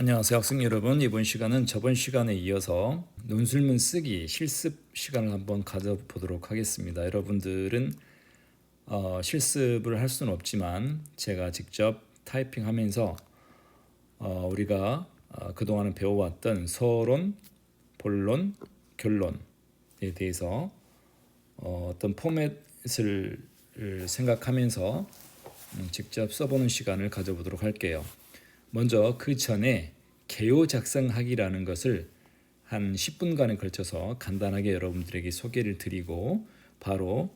안녕하세요 학생 여러분. 이번 시간은 저번 시간에 이어서 논술문 쓰기 실습 시간을 한번 가져보도록 하겠습니다. 여러분들은 실습을 할 수는 없지만 제가 직접 타이핑하면서 우리가 그동안은 배워왔던 서론, 본론, 결론에 대해서 어떤 포맷을 생각하면서 직접 써보는 시간을 가져보도록 할게요. 먼저 그 전에 개요 작성하기라는 것을 한 10분간에 걸쳐서 간단하게 여러분들에게 소개를 드리고 바로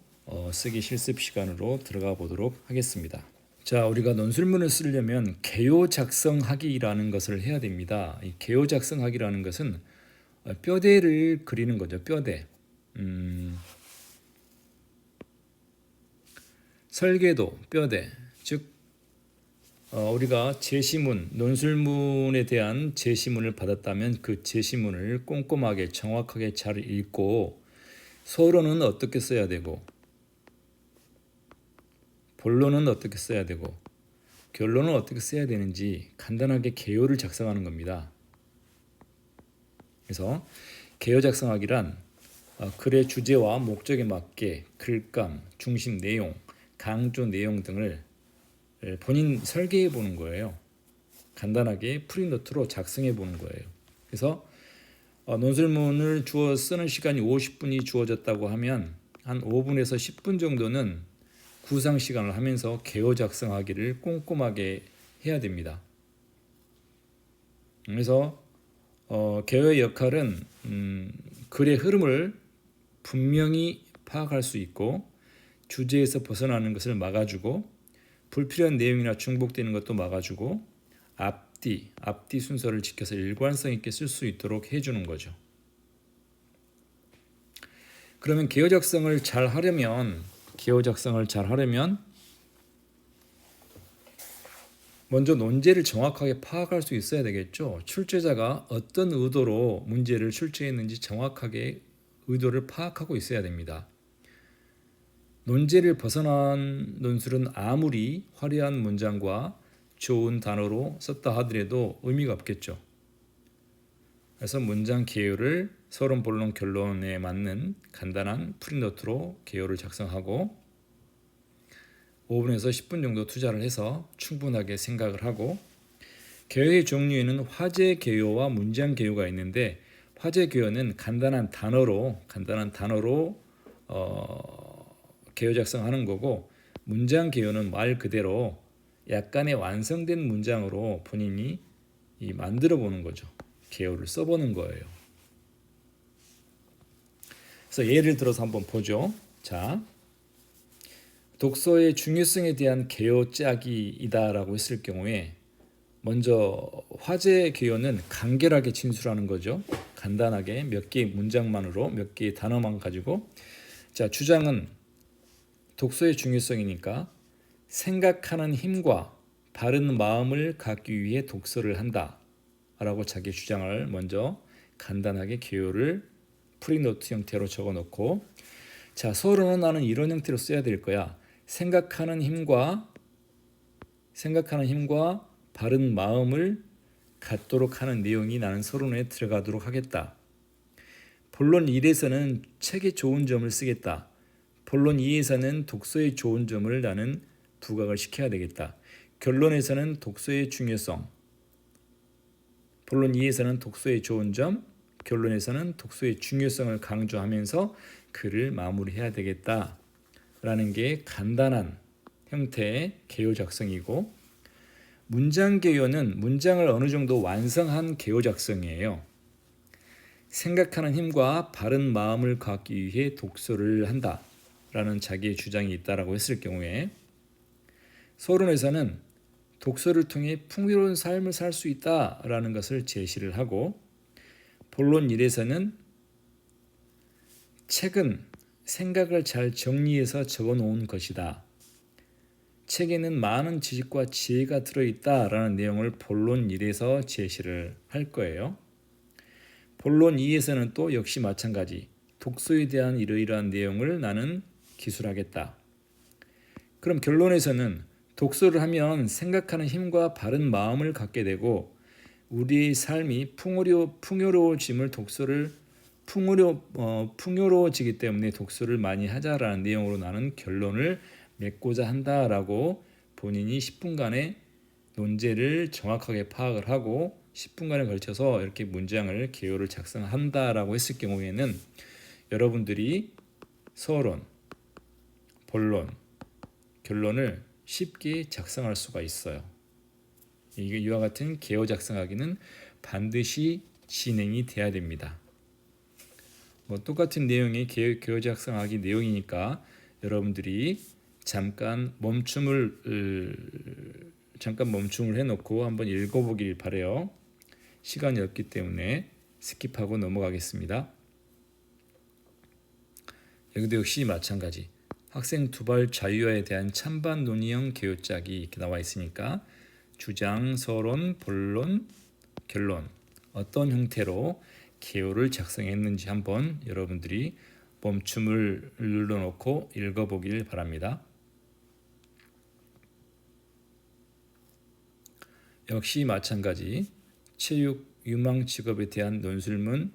쓰기 실습 시간으로 들어가 보도록 하겠습니다. 자, 우리가 논술문을 쓰려면 개요 작성하기라는 것을 해야 됩니다. 이 개요 작성하기라는 것은 뼈대를 그리는 거죠. 뼈대. 설계도, 뼈대. 즉 우리가 제시문, 논술문에 대한 제시문을 받았다면 그 제시문을 꼼꼼하게 정확하게 잘 읽고 서론은 어떻게 써야 되고 본론은 어떻게 써야 되고 결론은 어떻게 써야 되는지 간단하게 개요를 작성하는 겁니다. 그래서 개요 작성하기란 글의 주제와 목적에 맞게 글감, 중심 내용, 강조 내용 등을 본인 설계해 보는 거예요. 간단하게 프린노트로 작성해 보는 거예요. 그래서 논술문을 주어 쓰는 시간이 50분이 주어졌다고 하면 한 5분에서 10분 정도는 구상 시간을 하면서 개요 작성하기를 꼼꼼하게 해야 됩니다. 그래서 개요의 역할은 글의 흐름을 분명히 파악할 수 있고 주제에서 벗어나는 것을 막아주고 불필요한 내용이나 중복되는 것도 막아주고 앞뒤 순서를 지켜서 일관성 있게 쓸 수 있도록 해주는 거죠. 그러면 개요 작성을 잘 하려면 먼저 논제를 정확하게 파악할 수 있어야 되겠죠. 출제자가 어떤 의도로 문제를 출제했는지 정확하게 의도를 파악하고 있어야 됩니다. 논제를 벗어난 논술은 아무리 화려한 문장과 좋은 단어로 썼다 하더라도 의미가 없겠죠. 그래서 문장 개요를 서론, 본론, 결론에 맞는 간단한 프린노트로 개요를 작성하고 5분에서 10분 정도 투자를 해서 충분하게 생각을 하고 개요의 종류에는 화제 개요와 문장 개요가 있는데 화제 개요는 간단한 단어로 개요 작성하는 거고 문장 개요는 말 그대로 약간의 완성된 문장으로 본인이 만들어 보는 거죠. 개요를 써보는 거예요. 그래서 예를 들어서 한번 보죠. 자, 독서의 중요성에 대한 개요 짜기이다라고 했을 경우에 먼저 화제 개요는 간결하게 진술하는 거죠. 간단하게 몇 개의 문장만으로 몇 개의 단어만 가지고 자, 주장은 독서의 중요성이니까 생각하는 힘과 바른 마음을 갖기 위해 독서를 한다 라고 자기 주장을 먼저 간단하게 개요를 프리노트 형태로 적어놓고 자, 서론은 나는 이런 형태로 써야 될 거야. 생각하는 힘과 바른 마음을 갖도록 하는 내용이 나는 서론에 들어가도록 하겠다. 본론 1에서는 책의 좋은 점을 쓰겠다. 본론 2에서는 독서의 좋은 점을 나는 부각을 시켜야 되겠다. 결론에서는 독서의 중요성, 본론 2에서는 독서의 좋은 점, 결론에서는 독서의 중요성을 강조하면서 글을 마무리해야 되겠다라는 게 간단한 형태의 개요 작성이고 문장 개요는 문장을 어느 정도 완성한 개요 작성이에요. 생각하는 힘과 바른 마음을 갖기 위해 독서를 한다라는 자기의 주장이 있다라고 했을 경우에 서론에서는 독서를 통해 풍요로운 삶을 살 수 있다라는 것을 제시를 하고 본론 1에서는 책은 생각을 잘 정리해서 적어놓은 것이다. 책에는 많은 지식과 지혜가 들어있다라는 내용을 본론 1에서 제시를 할 거예요. 본론 2에서는 또 역시 마찬가지 독서에 대한 이러이러한 내용을 나는 기술하겠다. 그럼 결론에서는 독서를 하면 생각하는 힘과 바른 마음을 갖게 되고 우리 삶이 풍요로워짐을 풍요로워지기 때문에 독서를 많이 하자라는 내용으로 나는 결론을 맺고자 한다라고 본인이 10분간의 논제를 정확하게 파악을 하고 10분간에 걸쳐서 이렇게 문장을 개요를 작성한다라고 했을 경우에는 여러분들이 서론, 본론, 결론을 쉽게 작성할 수가 있어요. 이게 이와 같은 개요 작성하기는 반드시 진행이 돼야 됩니다. 똑같은 내용의 개요 작성하기 내용이니까 여러분들이 잠깐 멈춤을 해놓고 한번 읽어보길 바래요. 시간이 없기 때문에 스킵하고 넘어가겠습니다. 여기도 역시 마찬가지. 학생 두발 자유화에 대한 찬반 논의형 개요짝이 이렇게 나와 있으니까 주장, 서론, 본론, 결론 어떤 형태로 개요를 작성했는지 한번 여러분들이 멈춤을 눌러놓고 읽어보길 바랍니다. 역시 마찬가지 체육 유망 직업에 대한 논술문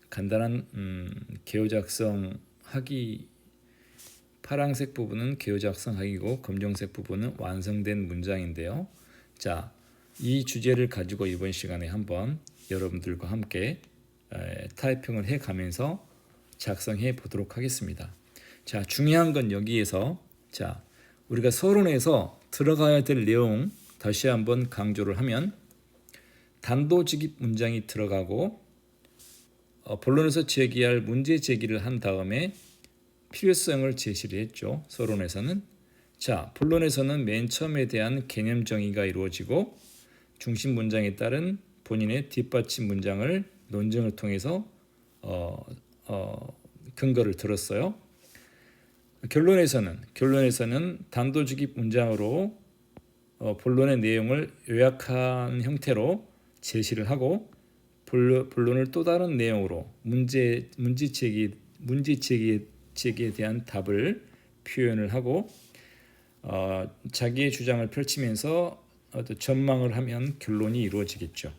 간단한 개요 작성하기 파란색 부분은 개요 작성하기고 검정색 부분은 완성된 문장인데요. 자, 이 주제를 가지고 이번 시간에 한번 여러분들과 함께 타이핑을 해가면서 작성해 보도록 하겠습니다. 자, 중요한 건 여기에서 자, 우리가 서론에서 들어가야 될 내용 다시 한번 강조를 하면 단도직입 문장이 들어가고 본론에서 제기할 문제 제기를 한 다음에 필요성을 제시를 했죠. 서론에서는. 자, 본론에서는 맨 처음에 대한 개념 정의가 이루어지고 중심 문장에 따른 본인의 뒷받침 문장을 논증을 통해서 근거를 들었어요. 결론에서는 단도직입 문장으로 본론의 내용을 요약한 형태로 제시를 하고 본론을 또 다른 내용으로 문제 제기에 대한 답을 표현을 하고 자기의 주장을 펼치면서 전망을 하면 결론이 이루어지겠죠.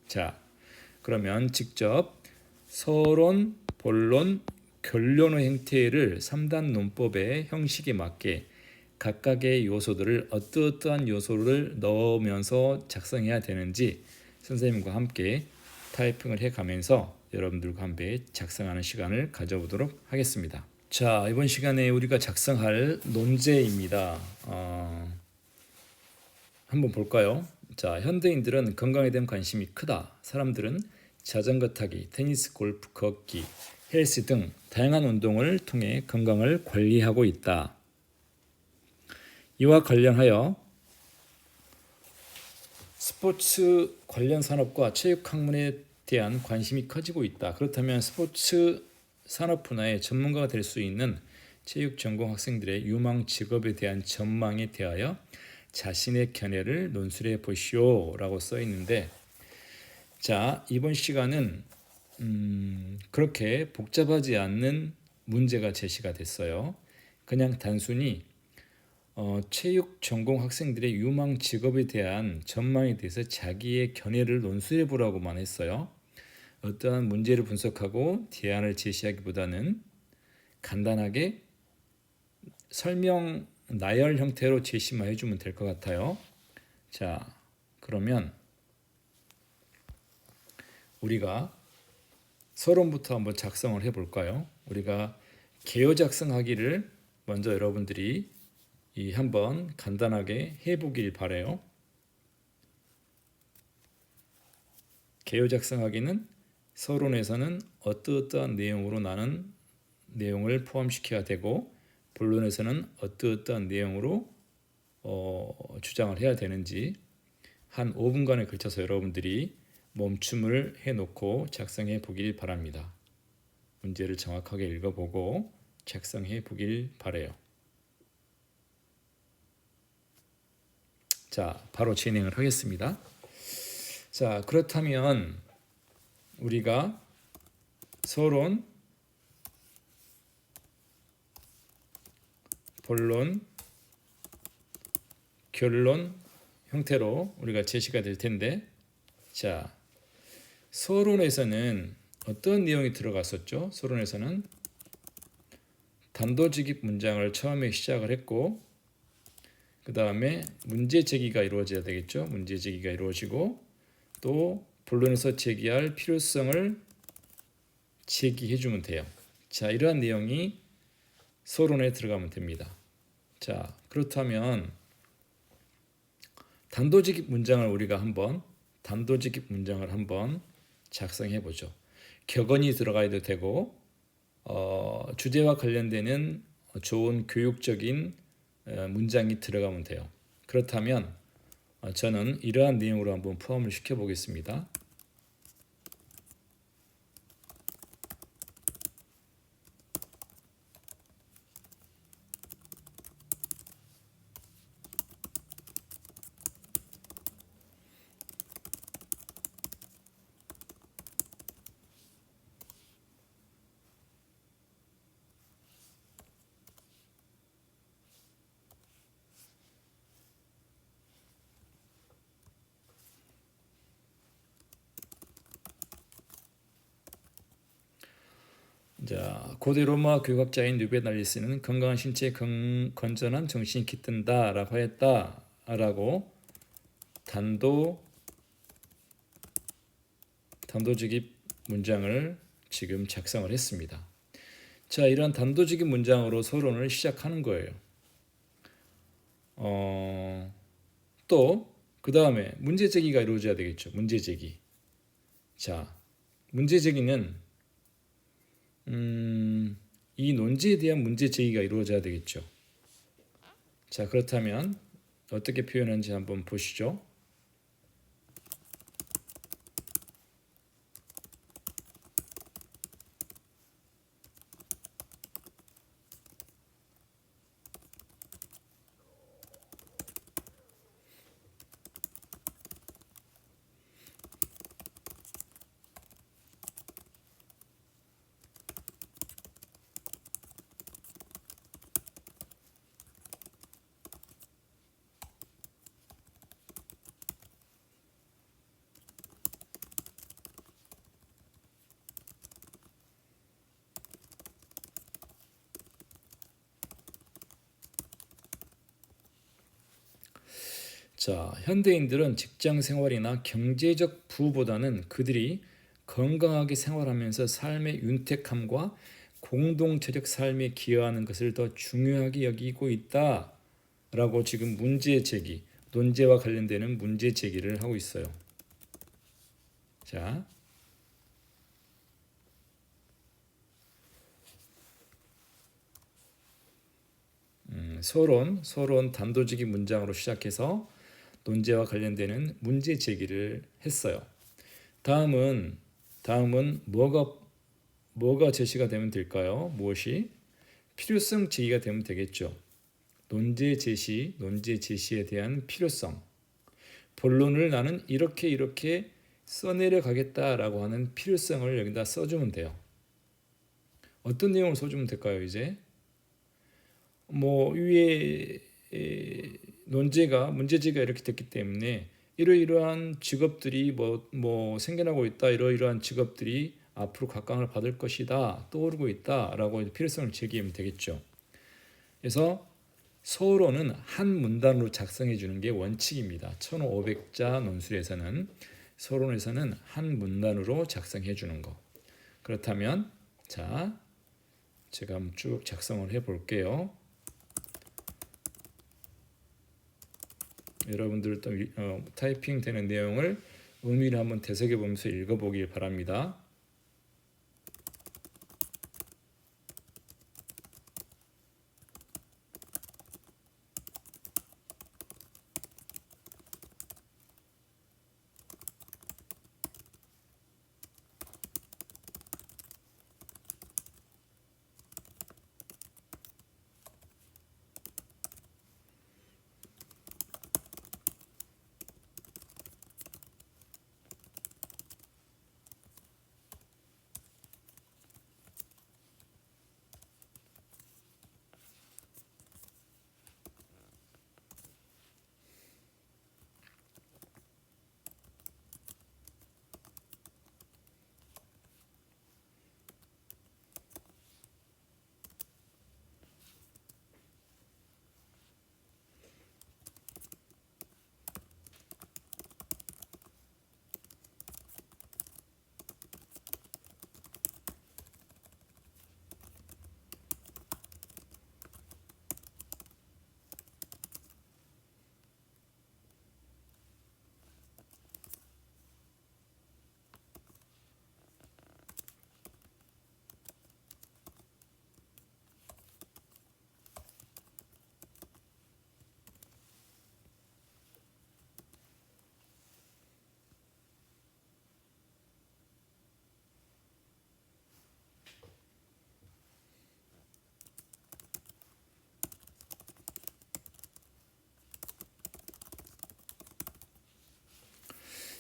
자, 그러면 직접 서론, 본론, 결론의 형태를 3단 논법의 형식에 맞게 각각의 요소들을 어떠한 요소를 넣으면서 작성해야 되는지 선생님과 함께 타이핑을 해가면서 여러분들과 함께 작성하는 시간을 가져보도록 하겠습니다. 자, 이번 시간에 우리가 작성할 논제입니다. 한번 볼까요? 자, 현대인들은 건강에 대한 관심이 크다. 사람들은 자전거 타기, 테니스, 골프, 걷기, 헬스 등 다양한 운동을 통해 건강을 관리하고 있다. 이와 관련하여 스포츠 관련 산업과 체육 학문에 대한 관심이 커지고 있다. 그렇다면 스포츠 산업 분야의 전문가가 될 수 있는 체육 전공 학생들의 유망 직업에 대한 전망에 대하여 자신의 견해를 논술해 보시오 라고 써 있는데, 자, 이번 시간은 그렇게 복잡하지 않는 문제가 제시가 됐어요. 그냥 단순히 체육 전공 학생들의 유망 직업에 대한 전망에 대해서 자기의 견해를 논술해 보라고만 했어요. 어떠한 문제를 분석하고 대안을 제시하기보다는 간단하게 설명 나열 형태로 제시만 해주면 될 것 같아요. 자, 그러면 우리가 서론부터 한번 작성을 해볼까요? 우리가 개요 작성하기를 먼저 여러분들이 한번 간단하게 해보길 바래요. 개요 작성하기는 서론에서는 어떠한 내용으로 나는 내용을 포함시켜야 되고 본론에서는 어떠한 내용으로 주장을 해야 되는지 한 5분간에 걸쳐서 여러분들이 멈춤을 해놓고 작성해 보길 바랍니다. 문제를 정확하게 읽어보고 작성해 보길 바래요. 자, 바로 진행을 하겠습니다. 자, 그렇다면 우리가 서론, 본론, 결론 형태로 우리가 제시가 될 텐데, 자, 서론에서는 어떤 내용이 들어갔었죠? 서론에서는 단도직입 문장을 처음에 시작을 했고, 그 다음에 문제 제기가 이루어져야 되겠죠? 문제 제기가 이루어지고, 또 본론에서 제기할 필요성을 제기해 주면 돼요. 자, 이러한 내용이 서론에 들어가면 됩니다. 자, 그렇다면 단도직입 문장을 우리가 한번 작성해 보죠. 격언이 들어가야 되고, 주제와 관련되는 좋은 교육적인 문장이 들어가면 돼요. 그렇다면 저는 이러한 내용으로 한번 포함을 시켜 보겠습니다. 자, 고대 로마 교육학자인 뉴베날리스는 건강한 신체에 건전한 정신이 깃든다라고 했다라고 단도직입 문장을 지금 작성을 했습니다. 자, 이런 단도직입 문장으로 서론을 시작하는 거예요. 또 그 다음에 문제 제기가 이루어져야 되겠죠. 문제 제기. 자, 문제 제기는 이 논지에 대한 문제 제기가 이루어져야 되겠죠. 자, 그렇다면 어떻게 표현하는지 한번 보시죠. 자, 현대인들은 직장 생활이나 경제적 부보다는 그들이 건강하게 생활하면서 삶의 윤택함과 공동체적 삶에 기여하는 것을 더 중요하게 여기고 있다라고 지금 문제 제기, 논제와 관련되는 문제 제기를 하고 있어요. 자, 서론 단도직입 문장으로 시작해서 논제와 관련되는 문제 제기를 했어요. 다음은 뭐가 제시가 되면 될까요? 무엇이? 필요성 제기가 되면 되겠죠. 논제 제시에 대한 필요성. 본론을 나는 이렇게 써내려 가겠다라고 하는 필요성을 여기다 써주면 돼요. 어떤 내용을 써주면 될까요? 이제 위에 문제제가 이렇게 됐기 때문에 이러이러한 직업들이 생겨나고 있다. 이러이러한 직업들이 앞으로 각광을 받을 것이다. 떠오르고 있다라고 필요성을 제기하면 되겠죠. 그래서 서론은 한 문단으로 작성해 주는 게 원칙입니다. 1500자 논술에서는 서론에서는 한 문단으로 작성해 주는 거. 그렇다면 자, 제가 한번 쭉 작성을 해 볼게요. 여러분들 또 타이핑 되는 내용을 의미를 한번 되새겨 보면서 읽어보길 바랍니다.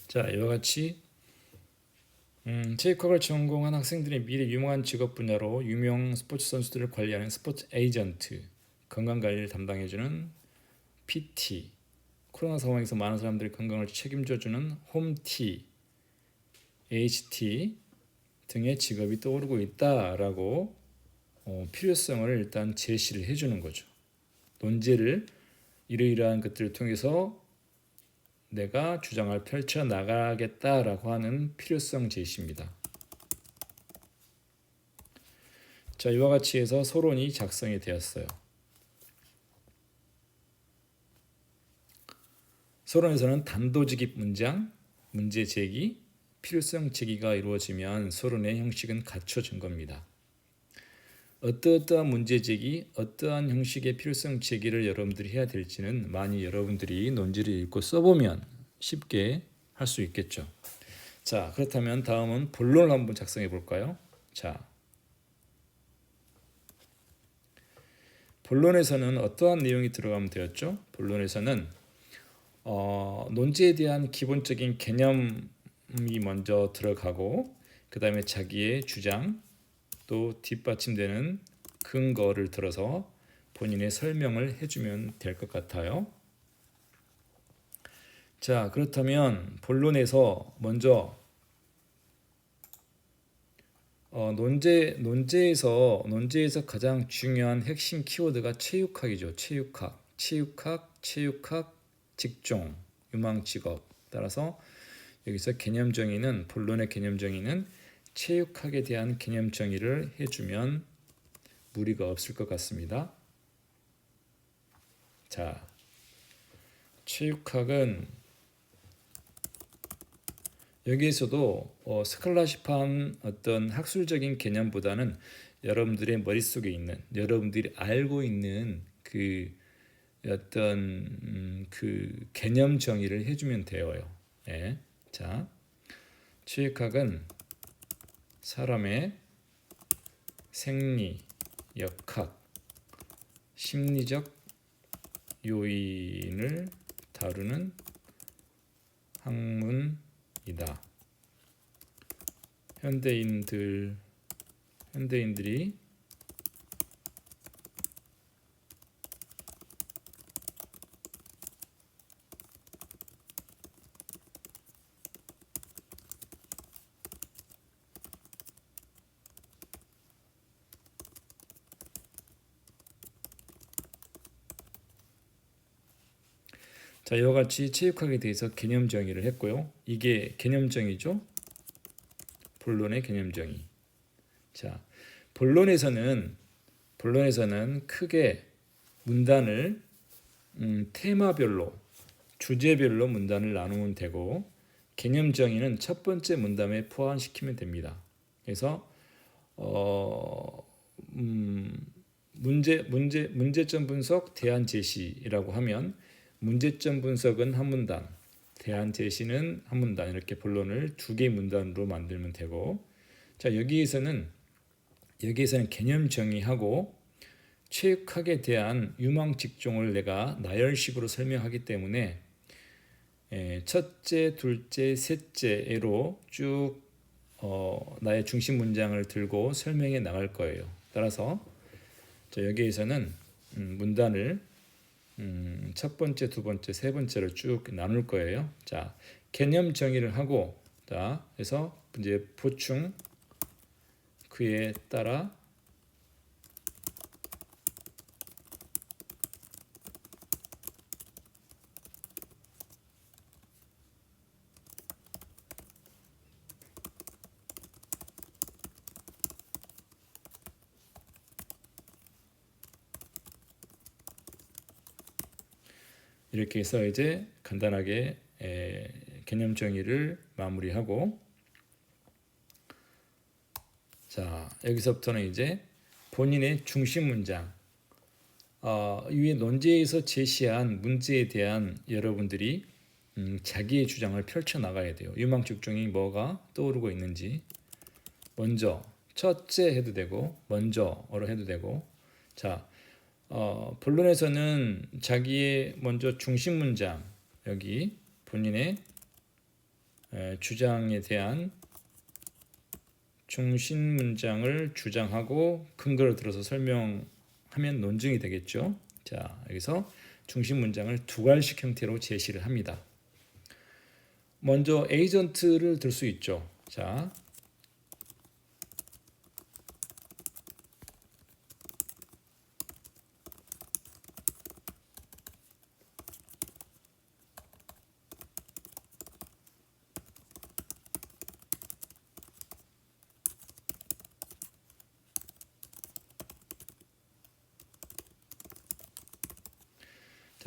자, 이와 같이 체육학을 전공한 학생들의 미래 유망한 직업 분야로 유명 스포츠 선수들을 관리하는 스포츠 에이전트, 건강관리를 담당해주는 PT, 코로나 상황에서 많은 사람들의 건강을 책임져주는 홈T, HT 등의 직업이 떠오르고 있다라고 필요성을 일단 제시를 해주는 거죠. 논제를 이러이러한 것들을 통해서 내가 주장을 펼쳐 나가겠다라고 하는 필요성 제시입니다. 자, 이와 같이 해서 서론이 작성이 되었어요. 서론에서는 단도직입 문장, 문제 제기, 필요성 제기가 이루어지면 서론의 형식은 갖춰진 겁니다. 어떠한 문제 제기, 어떠한 형식의 필요성 제기를 여러분들이 해야 될지는 많이 여러분들이 논지를 읽고 써보면 쉽게 할 수 있겠죠. 자, 그렇다면 다음은 본론을 한번 작성해 볼까요? 자, 본론에서는 어떠한 내용이 들어가면 되었죠? 본론에서는 논지에 대한 기본적인 개념이 먼저 들어가고 그 다음에 자기의 주장 또 뒷받침되는 근거를 들어서 본인의 설명을 해주면 될 것 같아요. 자, 그렇다면 본론에서 먼저 논제에서 가장 중요한 핵심 키워드가 체육학이죠. 체육학, 직종, 유망 직업. 따라서 여기서 개념 정의는 본론의 개념 정의는 체육학에 대한 개념 정의를 해주면 무리가 없을 것 같습니다. 자, 체육학은 여기에서도 스칼라시프한 어떤 학술적인 개념보다는 여러분들의 머릿속에 있는, 여러분들이 알고 있는 그 어떤 그 개념 정의를 해주면 되어요. 예. 자, 체육학은 사람의 생리, 역학, 심리적 요인을 다루는 학문이다. 현대인들이 자, 이와 같이 체육학에 대해서 개념 정의를 했고요. 이게 개념 정의죠. 본론의 개념 정의. 자, 본론에서는 크게 문단을 테마별로, 주제별로 문단을 나누면 되고 개념 정의는 첫 번째 문단에 포함시키면 됩니다. 그래서 문제점 분석, 대안 제시라고 하면 문제점 분석은 한 문단, 대안 제시는 한 문단 이렇게 본론을 두 개의 문단으로 만들면 되고 자 여기에서는 개념 정의하고 체육학에 대한 유망 직종을 내가 나열식으로 설명하기 때문에 첫째, 둘째, 셋째로 쭉 나의 중심 문장을 들고 설명해 나갈 거예요. 따라서 자, 여기에서는 문단을 첫 번째, 두 번째, 세 번째로 쭉 나눌 거예요. 자, 개념 정의를 하고, 자, 해서 이제 보충 그에 따라 이렇게 해서 이제 간단하게 개념 정의를 마무리하고 자 여기서부터는 이제 본인의 중심 문장 위에 논제에서 제시한 문제에 대한 여러분들이 자기의 주장을 펼쳐 나가야 돼요. 유망 직종이 뭐가 떠오르고 있는지 먼저 첫째 해도 되고 먼저로 해도 되고 자 본론에서는 자기의 먼저 중심 문장 여기 본인의 주장에 대한 중심 문장을 주장하고 근거를 들어서 설명하면 논증이 되겠죠. 자, 여기서 중심 문장을 두 갈식 형태로 제시를 합니다. 먼저 에이전트를 들 수 있죠. 자,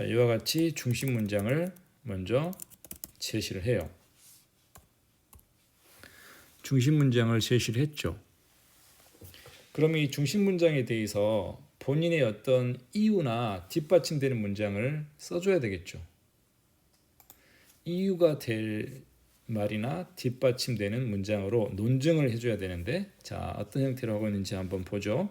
이와 같이 중심 문장을 먼저 제시를 해요. 중심 문장을 제시를 했죠. 그럼 이 중심 문장에 대해서 본인의 어떤 이유나 뒷받침되는 문장을 써줘야 되겠죠. 이유가 될 말이나 뒷받침되는 문장으로 논증을 해줘야 되는데, 자, 어떤 형태로 하고 있는지 한번 보죠.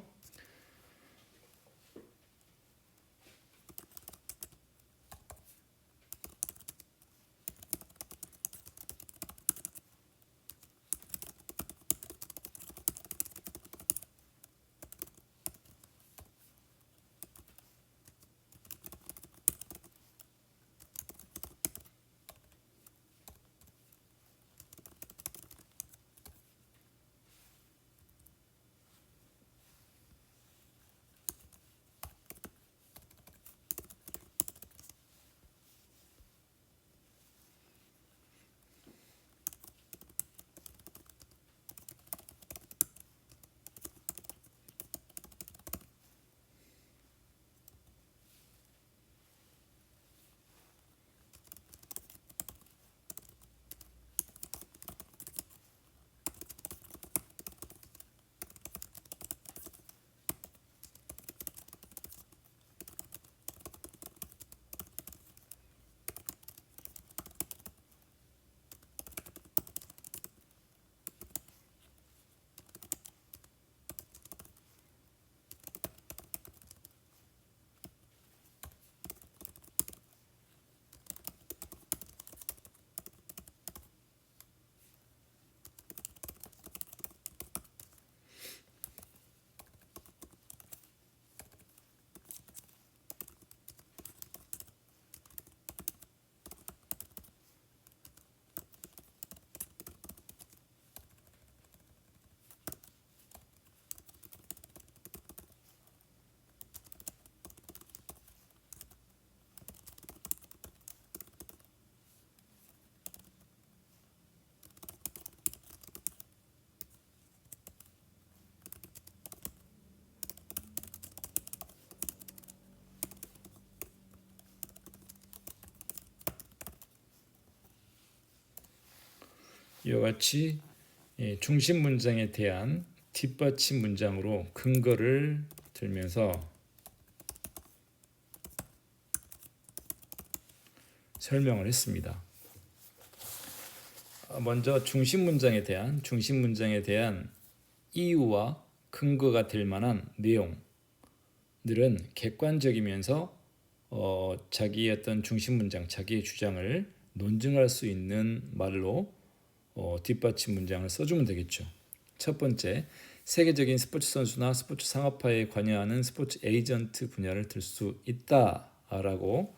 이와 같이 중심 문장에 대한 뒷받침 문장으로 근거를 들면서 설명을 했습니다. 먼저 중심 문장에 대한 이유와 근거가 될 만한 내용들은 객관적이면서 자기의 어떤 중심 문장, 자기의 주장을 논증할 수 있는 말로 뒷받침 문장을 써주면 되겠죠. 첫 번째, 세계적인 스포츠 선수나 스포츠 상업화에 관여하는 스포츠 에이전트 분야를 들 수 있다라고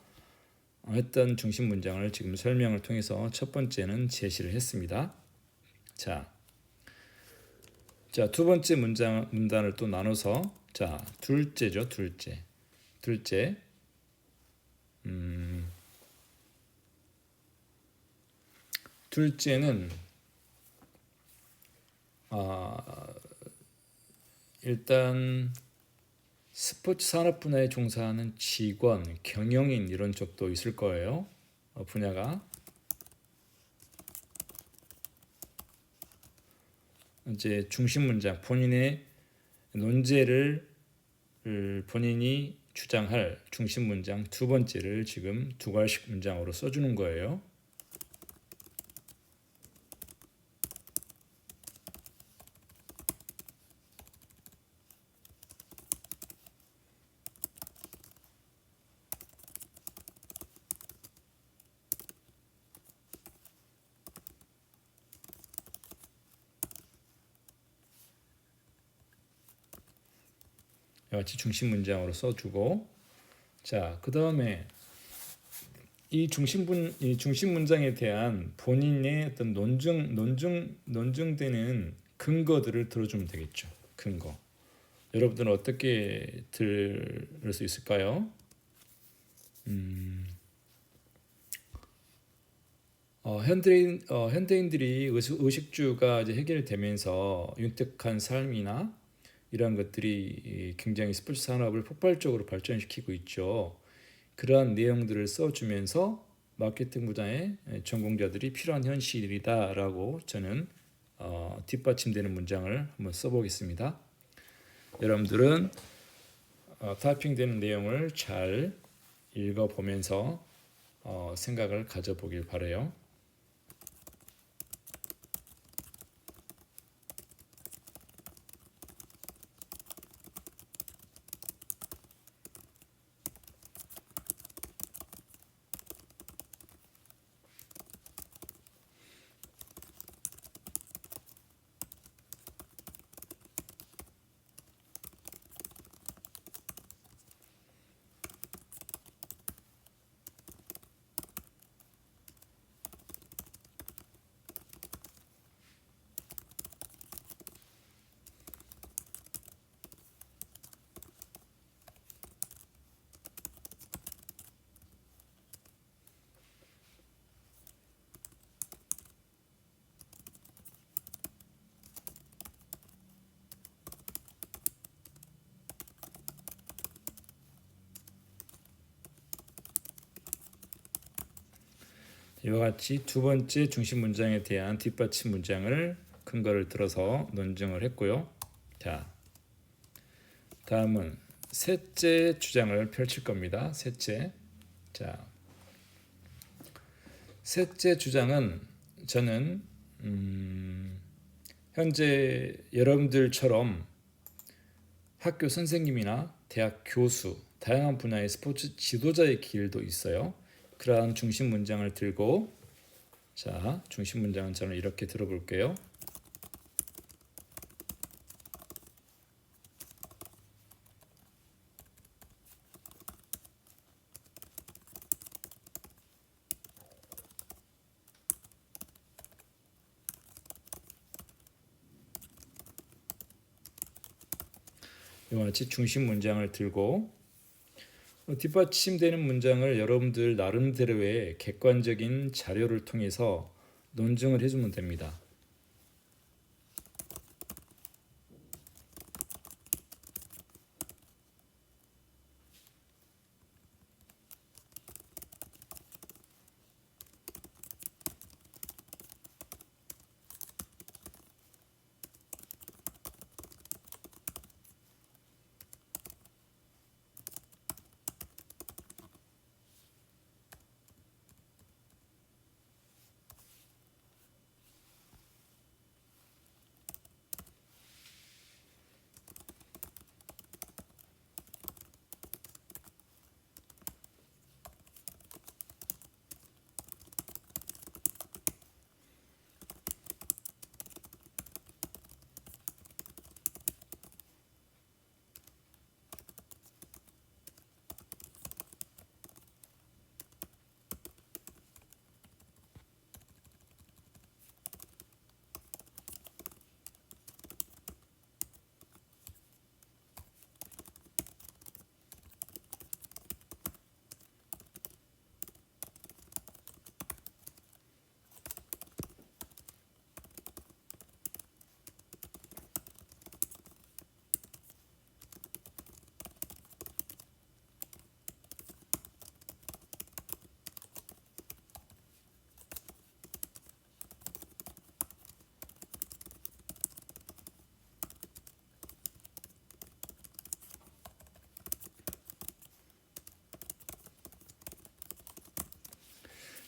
했던 중심 문장을 지금 설명을 통해서 첫 번째는 제시를 했습니다. 자, 두 번째 문단을 또 나눠서 둘째죠. 둘째는 일단 스포츠 산업 분야에 종사하는 직원, 경영인 이런 쪽도 있을 거예요. 분야가 이제 중심 문장, 본인의 논제를 본인이 주장할 중심 문장 두 번째를 지금 두 갈식 문장으로 써주는 거예요. 같이 중심 문장으로 써주고, 자, 그 다음에 이 중심 문장에 대한 본인의 어떤 논증되는 근거들을 들어주면 되겠죠. 근거. 여러분들은 어떻게 들을 수 있을까요? 현대인들이 의식주가 이제 해결되면서 윤택한 삶이나 이러한 것들이 굉장히 스포츠 산업을 폭발적으로 발전시키고 있죠. 그러한 내용들을 써주면서 마케팅 분야의 전공자들이 필요한 현실이다라고 저는 뒷받침되는 문장을 한번 써보겠습니다. 여러분들은 타이핑되는 내용을 잘 읽어보면서 생각을 가져보길 바라요. 이와 같이 두 번째 중심 문장에 대한 뒷받침 문장을 근거를 들어서 논증을 했고요. 자, 다음은 셋째 주장을 펼칠 겁니다. 셋째. 자, 셋째 주장은 저는 현재 여러분들처럼 학교 선생님이나 대학 교수, 다양한 분야의 스포츠 지도자의 길도 있어요. 그러한 중심 문장을 들고, 자, 중심 문장은 저는 이렇게 들어볼게요. 이와 같이 중심 문장을 들고 뒷받침되는 문장을 여러분들 나름대로의 객관적인 자료를 통해서 논증을 해주면 됩니다.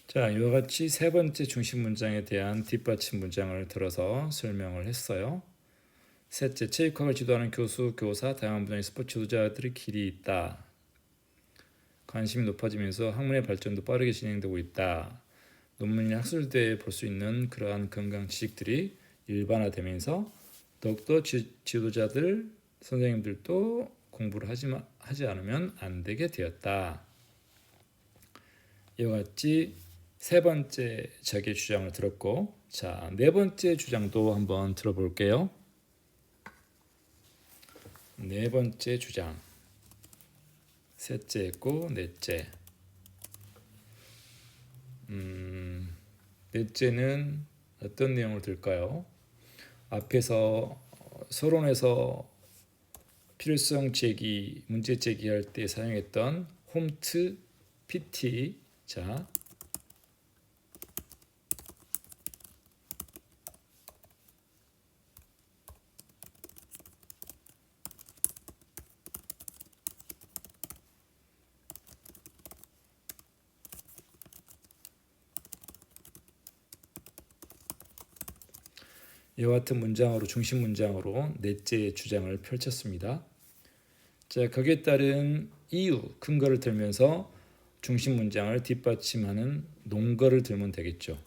자, 이와 같이 세 번째 중심 문장에 대한 뒷받침 문장을 들어서 설명을 했어요. 셋째, 체육학을 지도하는 교수, 교사, 다양한 분야의 스포츠 지도자들의 길이 있다. 관심이 높아지면서 학문의 발전도 빠르게 진행되고 있다. 논문이나 학술대에 볼 수 있는 그러한 건강 지식들이 일반화되면서 더욱더 지도자들, 선생님들도 공부를 하지 않으면 안 되게 되었다. 이와 같이 세 번째 자기 주장을 들었고, 자, 네 번째 주장도 한번 들어볼게요. 네 번째 주장, 셋째 했고 넷째. 넷째는 어떤 내용을 들까요? 앞에서 서론에서 필요성 제기, 문제 제기할 때 사용했던 홈트, PT. 자, 이와 같은 문장으로 중심 문장으로 넷째 주장을 펼쳤습니다. 자, 거기에 따른 이유, 근거를 들면서 중심 문장을 뒷받침하는 논거를 들면 되겠죠.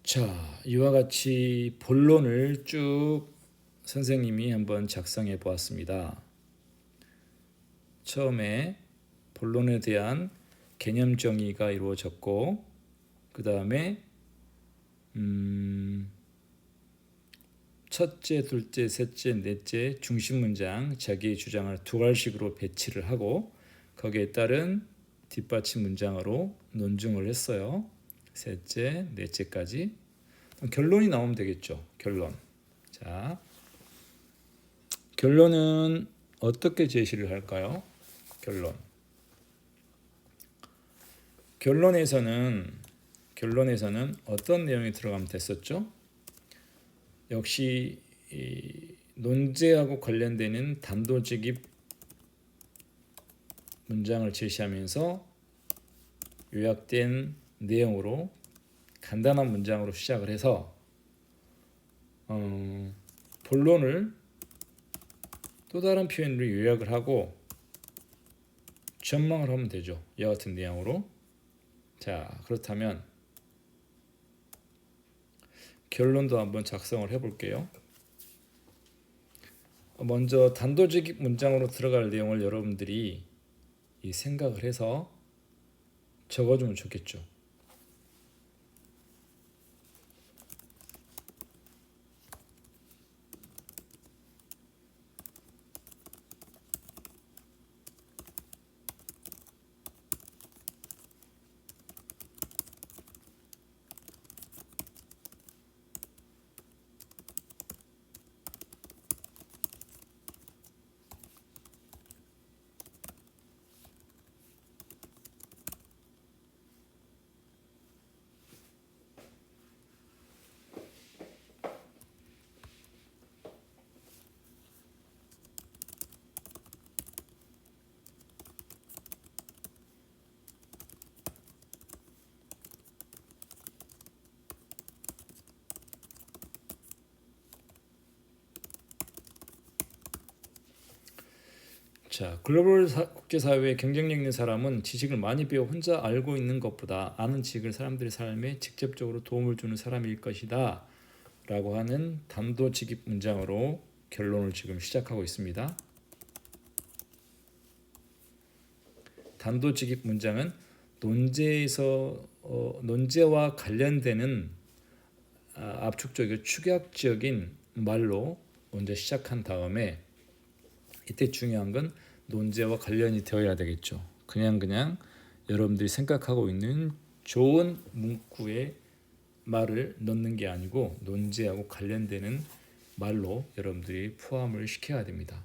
자, 이와 같이 본론을 쭉 선생님이 한번 작성해 보았습니다. 처음에 본론에 대한 개념 정의가 이루어졌고, 그 다음에 첫째, 둘째, 셋째, 넷째 중심 문장 자기의 주장을 두 갈식으로 배치를 하고 거기에 따른 뒷받침 문장으로 논증을 했어요. 셋째, 넷째까지. 결론이 나오면 되겠죠. 결론. 자, 결론은 어떻게 제시를 할까요? 결론에서는 어떤 내용이 들어가면 됐었죠? 역시 이 논제하고 관련되는 단도직입 문장을 제시하면서 요약된 내용으로 간단한 문장으로 시작을 해서 본론을 또 다른 표현으로 요약을 하고 전망을 하면 되죠. 이와 같은 내용으로. 자, 그렇다면 결론도 한번 작성을 해볼게요. 먼저 단도직입 문장으로 들어갈 내용을 여러분들이 이 생각을 해서 적어주면 좋겠죠. 자, 글로벌 국제사회에 경쟁력 있는 사람은 지식을 많이 배워 혼자 알고 있는 것보다 아는 지식을 사람들의 삶에 직접적으로 도움을 주는 사람일 것이다 라고 하는 단도직입 문장으로 결론을 지금 시작하고 있습니다. 단도직입 문장은 논제와 관련되는 압축적이고 축약적인 말로 먼저 시작한 다음에 이때 중요한 건 논제와 관련이 되어야 되겠죠. 그냥 여러분들이 생각하고 있는 좋은 문구에 말을 넣는 게 아니고 논제하고 관련되는 말로 여러분들이 포함을 시켜야 됩니다.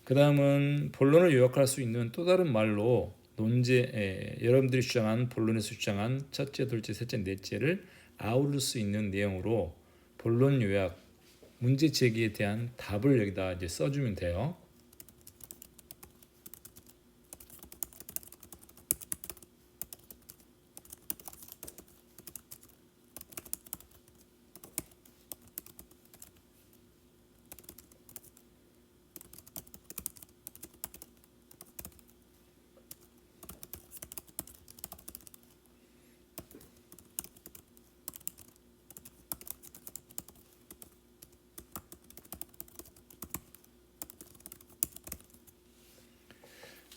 그 다음은 본론을 요약할 수 있는 또 다른 말로 여러분들이 주장한 본론에서 주장한 첫째, 둘째, 셋째, 넷째를 아우를 수 있는 내용으로 본론 요약, 문제 제기에 대한 답을 여기다 이제 써주면 돼요.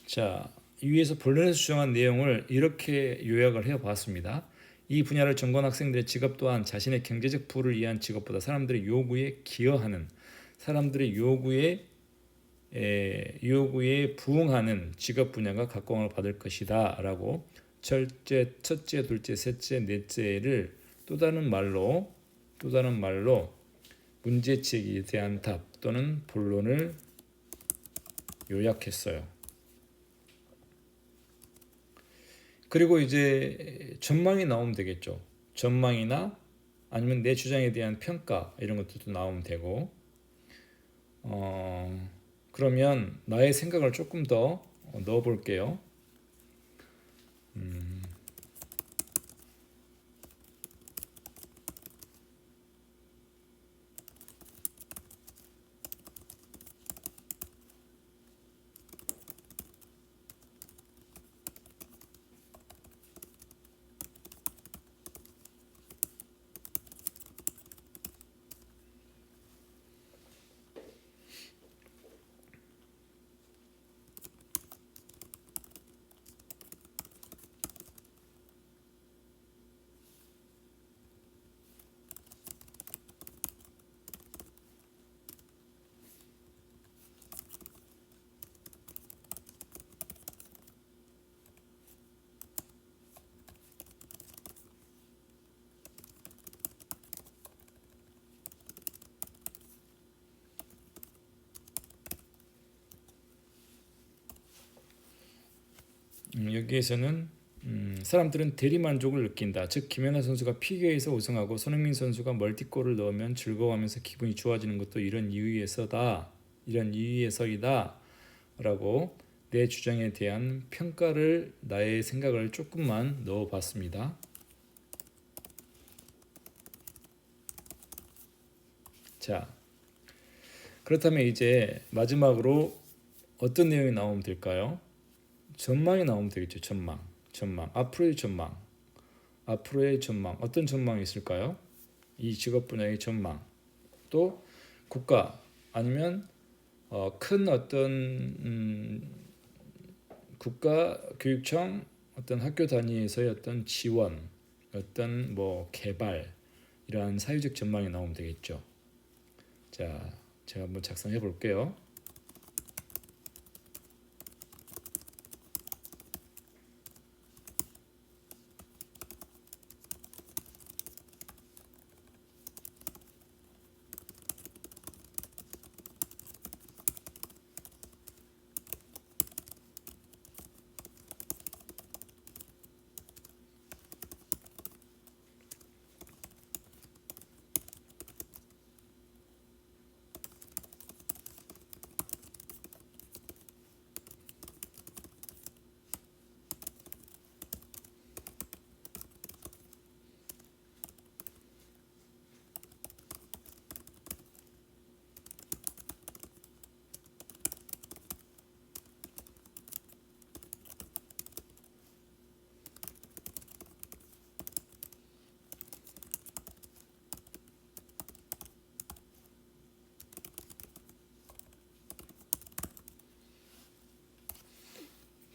자, 위에서 본론에서 주장한 내용을 이렇게 요약을 해봤습니다. 이 분야를 전공한 학생들의 직업 또한 자신의 경제적 부를 위한 직업보다 사람들의 요구에 기여하는, 사람들의 요구에 부응하는 직업 분야가 각광을 받을 것이다 라고 첫째, 둘째, 셋째, 넷째를 또 다른 말로 문제제기에 대한 답 또는 본론을 요약했어요. 그리고 이제 전망이 나오면 되겠죠. 전망이나 아니면 내 주장에 대한 평가 이런 것들도 나오면 되고 그러면 나의 생각을 조금 더 넣어 볼게요. 여기에서는 사람들은 대리만족을 느낀다. 즉 김연아 선수가 피겨에서 우승하고 손흥민 선수가 멀티골을 넣으면 즐거워하면서 기분이 좋아지는 것도 이런 이유에서이다 라고 내 주장에 대한 평가를, 나의 생각을 조금만 넣어봤습니다. 자, 그렇다면 이제 마지막으로 어떤 내용이 나오면 될까요? 전망이 나오면 되겠죠. 전망. 앞으로의 전망. 어떤 전망이 있을까요? 이 직업 분야의 전망. 또 국가 아니면 큰 어떤 국가 교육청 어떤 학교 단위에서의 어떤 지원, 어떤 뭐 개발 이러한 사회적 전망이 나오면 되겠죠. 자, 제가 한번 작성해 볼게요.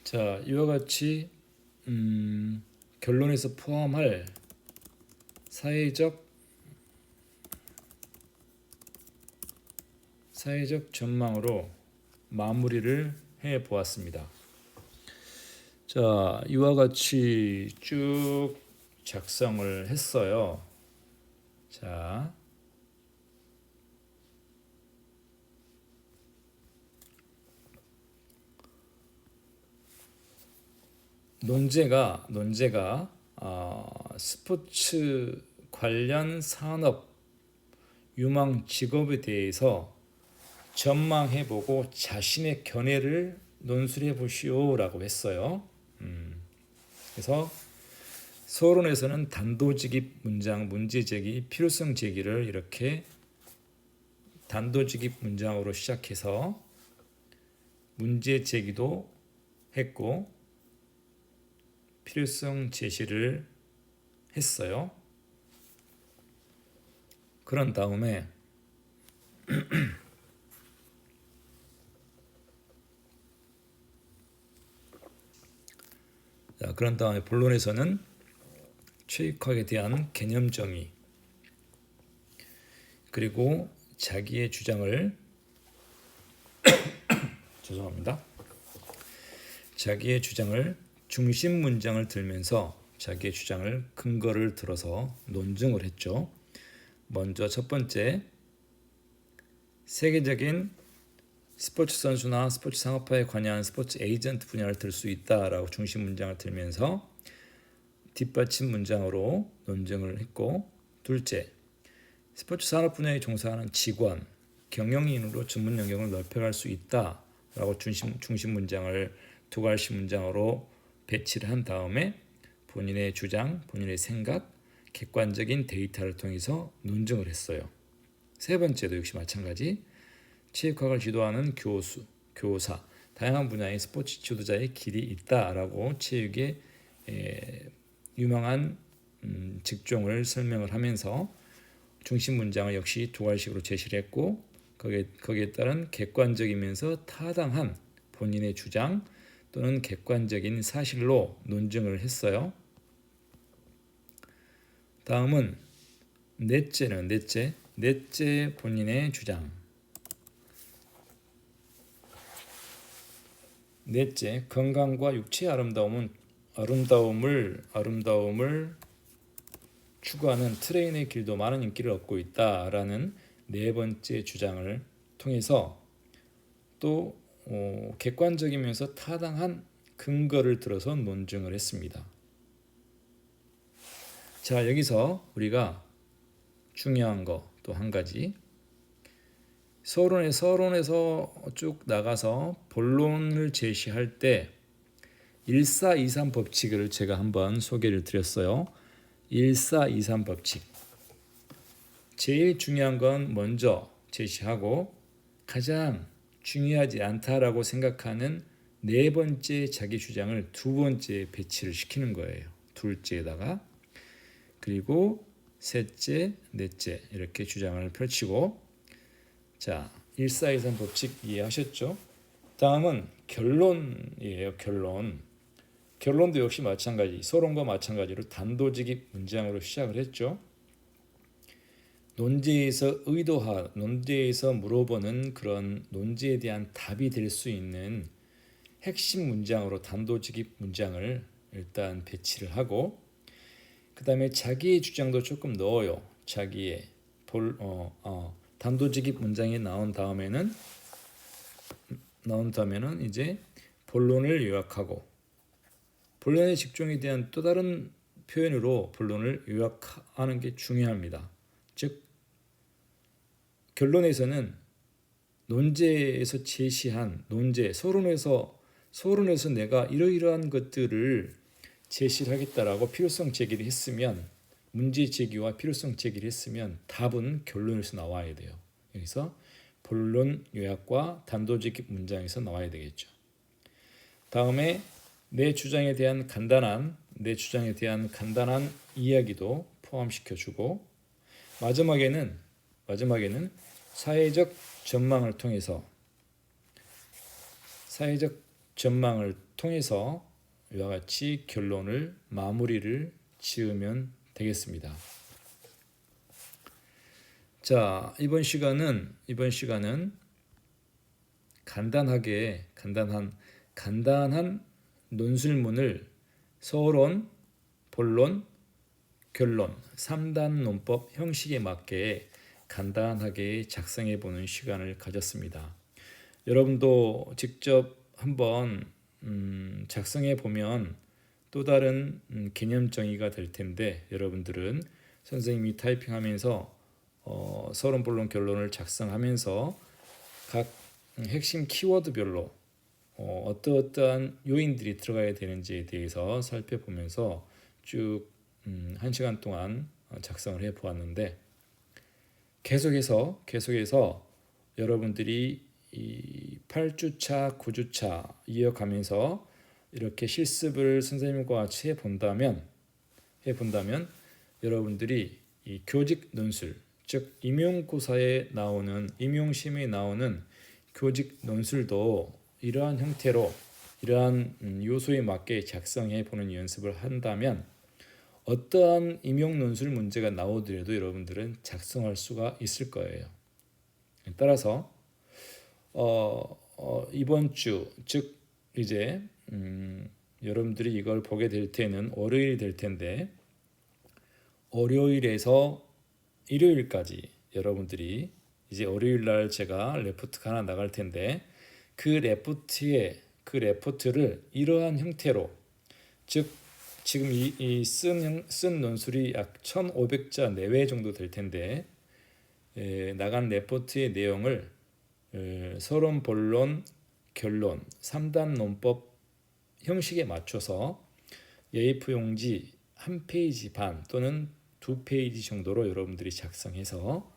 자, 이와 같이 결론에서 포함할 사회적 사회적 전망으로 마무리를 해 보았습니다. 자, 이와 같이 쭉 작성을 했어요. 자, 논제가 스포츠 관련 산업 유망 직업에 대해서 전망해보고 자신의 견해를 논술해 보시오라고 했어요. 그래서 서론에서는 단도직입 문장, 문제 제기, 필요성 제기를 이렇게 단도직입 문장으로 시작해서 문제 제기도 했고 필요성 제시를 했어요. 그런 다음에 그런 다음에 본론에서는 체육학에 대한 개념 정의 그리고 자기의 주장을 자기의 주장을 중심 문장을 들면서 자기의 주장을 근거를 들어서 논증을 했죠. 먼저 첫 번째, 세계적인 스포츠 선수나 스포츠 상업화에 관여한 스포츠 에이전트 분야를 들 수 있다라고 중심 문장을 들면서 뒷받침 문장으로 논증을 했고, 둘째, 스포츠 산업 분야에 종사하는 직원, 경영인으로 전문 영역을 넓혀갈 수 있다라고 중심 문장을 두 갈씩 문장으로 배치를 한 다음에 본인의 주장, 본인의 생각, 객관적인 데이터를 통해서 논증을 했어요. 세 번째도 역시 마찬가지, 체육학을 지도하는 교수, 교사, 다양한 분야의 스포츠 지도자의 길이 있다라고 체육의 유망한 직종을 설명을 하면서 중심 문장을 역시 두 갈씩으로 제시를 했고, 거기에 따른 객관적이면서 타당한 본인의 주장 또는 객관적인 사실로 논증을 했어요. 다음은 넷째 본인의 주장. 넷째, 건강과 육체의 아름다움을 추구하는 트레인의 길도 많은 인기를 얻고 있다라는 네 번째 주장을 통해서 또 객관적이면서 타당한 근거를 들어서 논증을 했습니다. 자, 여기서 우리가 중요한 거 또 한 가지, 서론에서 쭉 나가서 본론을 제시할 때 1423 법칙을 제가 한번 소개를 드렸어요. 1423 법칙. 제일 중요한 건 먼저 제시하고 가장 중요하지 않다라고 생각하는 네 번째 자기 주장을 두 번째 배치를 시키는 거예요. 둘째에다가. 그리고 셋째, 넷째 이렇게 주장을 펼치고, 자, 1423 법칙 이해하셨죠? 다음은 결론이에요. 결론도 역시 마찬가지, 서론과 마찬가지로 단도직입 문장으로 시작을 했죠. 논제에서 논제에서 물어보는 그런 논제에 대한 답이 될 수 있는 핵심 문장으로 단도직입 문장을 일단 배치를 하고, 그 다음에 자기의 주장도 조금 넣어요. 자기의 단도직입 문장이 나온 다음에는 이제 본론을 요약하고, 본론의 직종에 대한 또 다른 표현으로 본론을 요약하는 게 중요합니다. 즉 결론에서는 논제에서 제시한 서론에서 내가 이러이러한 것들을 제시를 하겠다라고 필요성 제기를 했으면, 문제 제기와 필요성 제기를 했으면 답은 결론에서 나와야 돼요. 여기서 본론 요약과 단도직입 문장에서 나와야 되겠죠. 다음에 내 주장에 대한 간단한 이야기도 포함시켜주고, 마지막에는 사회적 전망을 통해서 이와 같이 결론을 마무리를 지으면 되겠습니다. 자, 이번 시간은 간단한 논술문을 서론, 본론, 결론 3단 논법 형식에 맞게 간단하게 작성해 보는 시간을 가졌습니다. 여러분도 직접 한번 작성해 보면 또 다른 개념 정의가 될 텐데, 여러분들은 선생님이 타이핑하면서 서론, 본론, 결론을 작성하면서 각 핵심 키워드별로 어떠한 요인들이 들어가야 되는지에 대해서 살펴보면서 쭉 1시간 동안 작성을 해 보았는데, 계속해서 여러분들이 이 8주차, 9주차 이어가면서 이렇게 실습을 선생님과 같이 해본다면 여러분들이 이 교직 논술, 즉 임용고사에 나오는, 임용시험에 나오는 교직 논술도 이러한 형태로 이러한 요소에 맞게 작성해 보는 연습을 한다면 어떠한 임용 논술 문제가 나오더라도 여러분들은 작성할 수가 있을 거예요. 따라서 이번 주, 즉 이제 여러분들이 이걸 보게 될 때는 월요일이 될 텐데, 월요일에서 일요일까지 여러분들이 이제 월요일 날 제가 레포트가 하나 나갈 텐데, 그 레포트를 이러한 형태로, 즉 지금 쓴 논술이 약 1,500자 내외 정도 될 텐데, 나간 레포트의 내용을 서론, 본론, 결론 3단 논법 형식에 맞춰서 A4 용지 1페이지 반 또는 2페이지 정도로 여러분들이 작성해서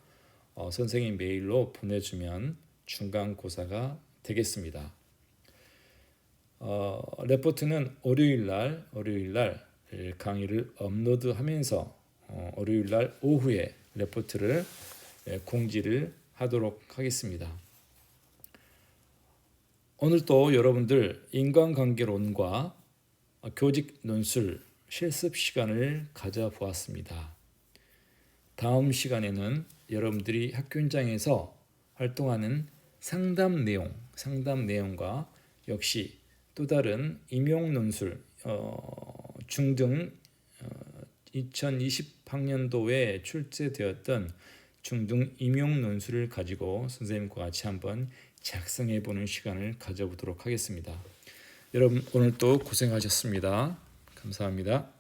선생님 메일로 보내주면 중간고사가 되겠습니다. 레포트는 월요일 날 강의를 업로드하면서 월요일 날 오후에 레포트를 공지를 하도록 하겠습니다. 오늘 또 여러분들 인간관계론과 교직 논술 실습 시간을 가져보았습니다. 다음 시간에는 여러분들이 학교 현장에서 활동하는 상담 내용과 역시 또 다른 임용 논술 중등 2020학년도에 출제되었던 중등 임용 논술을 가지고 선생님과 같이 한번 작성해 보는 시간을 가져보도록 하겠습니다. 여러분 오늘 또 고생하셨습니다. 감사합니다.